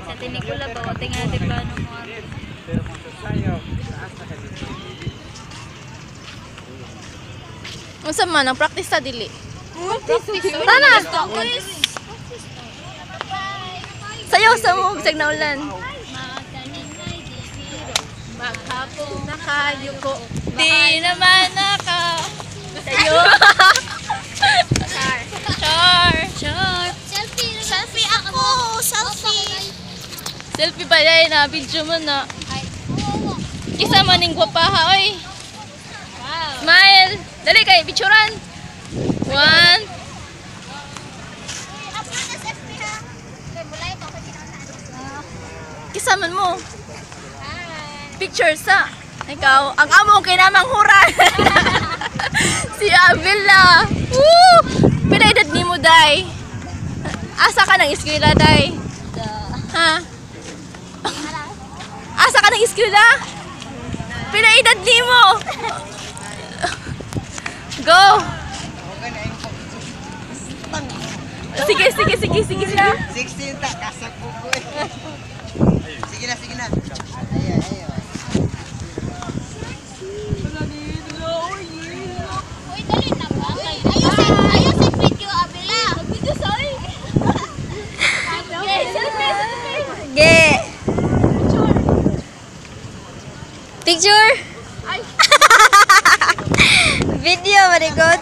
Sa tinikula ba? O tingnan natin ba ano mo? Unsa man ang practice ta dili? Practice. Tana. Sayaw sa mo bisag na ulan. Maghapon Nakayuko. di naman naka. Sayo. Char. Selfie ako. Selfie. Selfie ba dai na video mo na. Isa man ning gwapaha oy. Wow. Smile. Dali kay picturean. 1. Kisa man mo. Picture sa. Ikaw, ang amo kay namang huran. Si Avila. Woo! Pila edad nimo day? Asa ka nang eskwela day? Ha? Asa ka nang eskwela? Pila edad nimo? Go. Sige na. 16 tak kasak buku. Sige na. Ayo. Uy, dali na ba? Ayos sa video, Abela. Video, sorry. Selfie. Ge. Picture. Video, very good.